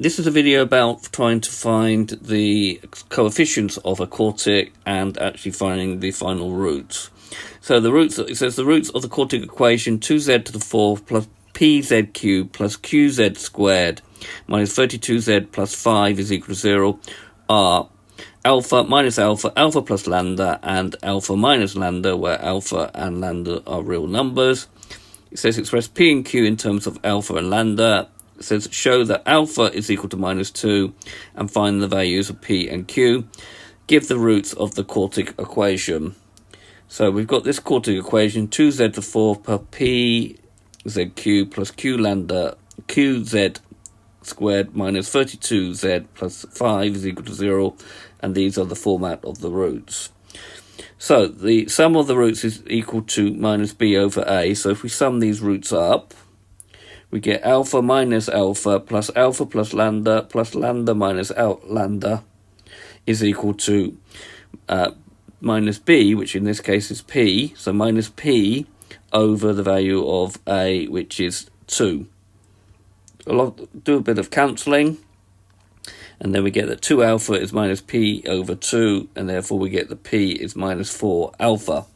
This is a video about trying to find the coefficients of a quartic and actually finding the final roots. So the roots, it says the roots of the quartic equation 2z to the 4th plus pz cubed plus qz squared minus 32z plus 5 is equal to 0 are alpha minus alpha, alpha plus lambda, and alpha minus lambda, where alpha and lambda are real numbers. It says express p and q in terms of alpha and lambda. It says show that alpha is equal to minus 2 and find the values of p and q. Give the roots of the quartic equation. So we've got this quartic equation 2z to the 4th per p z cubed plus q lambda qz squared minus 32z plus 5 is equal to 0, and these are the format of the roots. So the sum of the roots is equal to minus b over a. So if we sum these roots up, we get alpha minus alpha plus lambda minus lambda is equal to minus b, which in this case is p. So minus p over the value of a, which is 2. Do a bit of cancelling, and then we get that 2 alpha is minus p over 2, and therefore we get that p is minus 4 alpha.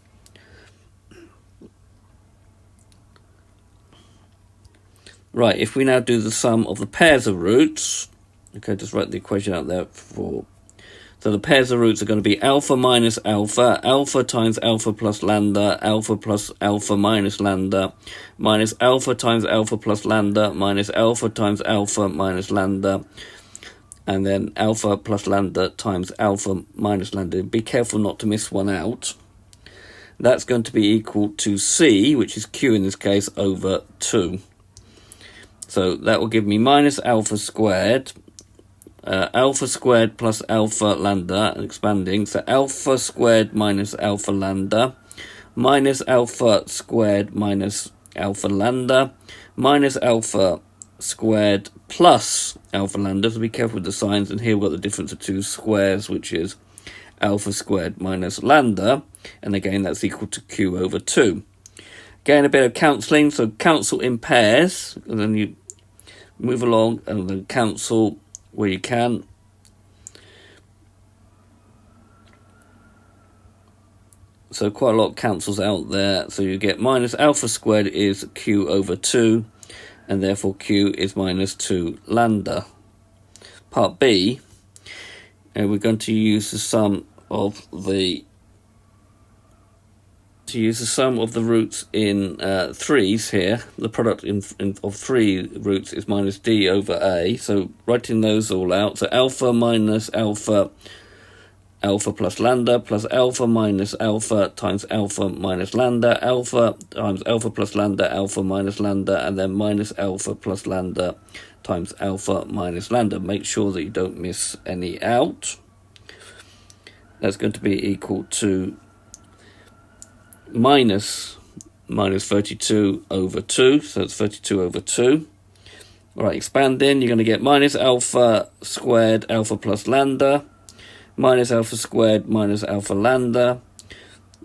Right, if we now do the sum of the pairs of roots, okay, just write the equation out there for. So the pairs of roots are going to be alpha minus alpha, alpha times alpha plus lambda, alpha plus alpha minus lambda, minus alpha times alpha plus lambda, minus alpha times alpha minus lambda, and then alpha plus lambda times alpha minus lambda. Be careful not to miss one out. That's going to be equal to c, which is q in this case, over 2. So that will give me minus alpha squared, alpha squared plus alpha lambda, expanding, so alpha squared minus alpha lambda, minus alpha squared minus alpha lambda, minus alpha squared plus alpha lambda. So be careful with the signs, and here we've got the difference of two squares, which is alpha squared minus lambda, and again that's equal to q over 2. Again, a bit of cancelling, so cancel in pairs, and then you move along and then cancel where you can. So quite a lot cancels out there, so you get minus alpha squared is q over 2, and therefore q is minus 2 lambda. Part B, and we're going to use the sum of the roots in threes here. The product of 3 roots is minus d over a. So writing those all out. So alpha minus alpha, alpha plus lambda, plus alpha minus alpha times alpha minus lambda, alpha times alpha plus lambda, alpha minus lambda, and then minus alpha plus lambda times alpha minus lambda. Make sure that you don't miss any out. That's going to be equal to minus 32 over 2, so it's 32 over 2. Right, expanding, you're going to get minus alpha squared alpha plus lambda, minus alpha squared minus alpha lambda,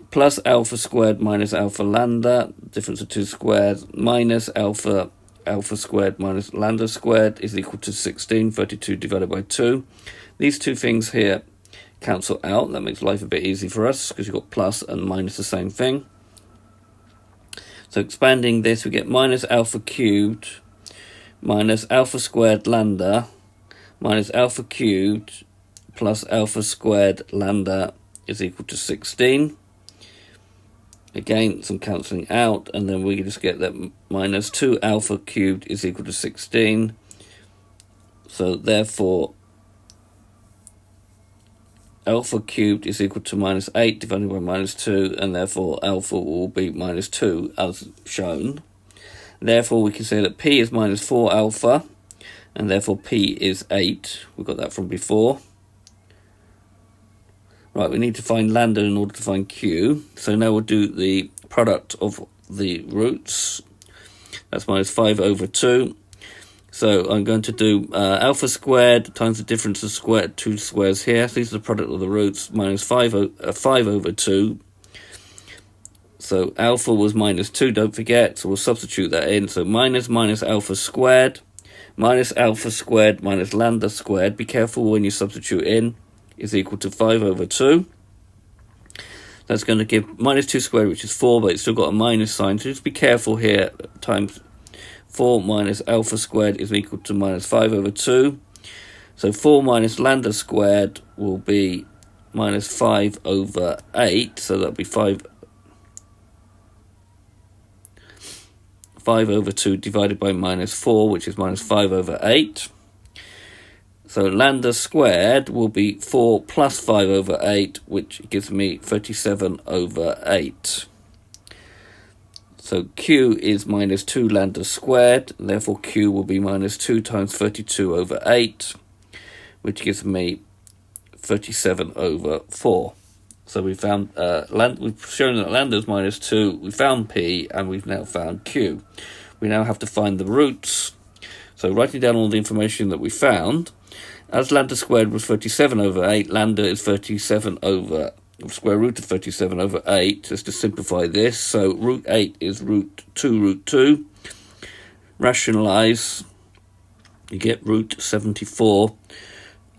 plus alpha squared minus alpha lambda, difference of 2 squares, minus alpha squared minus lambda squared is equal to 16, 32 divided by 2. These two things here cancel out. That makes life a bit easy for us because you've got plus and minus the same thing. So expanding this, we get minus alpha cubed minus alpha squared lambda minus alpha cubed plus alpha squared lambda is equal to 16. Again, some cancelling out, and then we just get that minus 2 alpha cubed is equal to 16. So therefore alpha cubed is equal to minus 8 divided by minus 2, and therefore alpha will be minus 2 as shown. Therefore we can say that p is minus 4 alpha, and therefore p is 8. We got that from before. Right, we need to find lambda in order to find q. So now we'll do the product of the roots. That's minus 5 over 2. So I'm going to do alpha squared times the difference of two squares here. So these are the product of the roots, minus 5 over 2. So alpha was minus 2, don't forget. So we'll substitute that in. So minus alpha squared minus alpha squared minus lambda squared, be careful when you substitute in, is equal to 5 over 2. That's going to give minus 2 squared, which is 4, but it's still got a minus sign, so just be careful here. Times 4 minus alpha squared is equal to minus 5 over 2. So 4 minus lambda squared will be minus 5 over 8, so that'll be 5 over 2 divided by minus 4, which is minus 5 over 8. So lambda squared will be 4 plus 5 over 8, which gives me 37 over 8. So Q is minus 2 lambda squared, and therefore Q will be minus 2 times 32 over 8, which gives me 37 over 4. So we found we've shown that lambda is minus 2, we found P, and we've now found Q. We now have to find the roots. So writing down all the information that we found, as lambda squared was 37 over 8, lambda is 37 over square root of 37 over 8, just to simplify this. So root 8 is root 2. Rationalise, you get root 74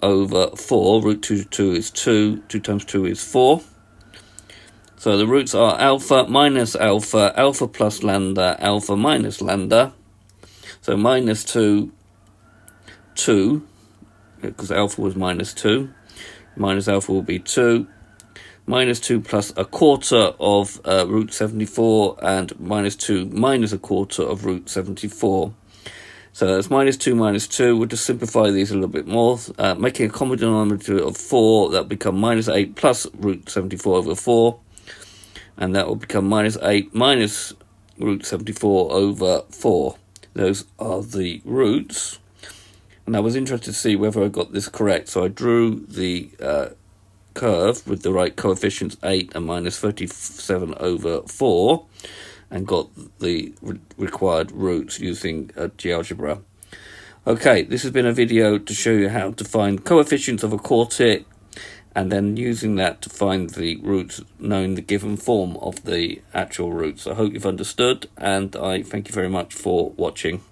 over 4. Root 2 is 2. 2 times 2 is 4. So the roots are alpha minus alpha, alpha plus lambda, alpha minus lambda. So minus 2, 2, because alpha was minus 2. Minus alpha will be 2. Minus 2 plus a quarter of root 74, and minus 2 minus a quarter of root 74. So that's minus 2 minus 2. We'll just simplify these a little bit more. Making a common denominator of 4, that will become minus 8 plus root 74 over 4. And that will become minus 8 minus root 74 over 4. Those are the roots. And I was interested to see whether I got this correct. So I drew the curve with the right coefficients, 8 and minus 37 over 4. And got the required roots using GeoGebra. Okay, this has been a video to show you how to find coefficients of a quartic, and then using that to find the roots, knowing the given form of the actual roots. I hope you've understood, and I thank you very much for watching.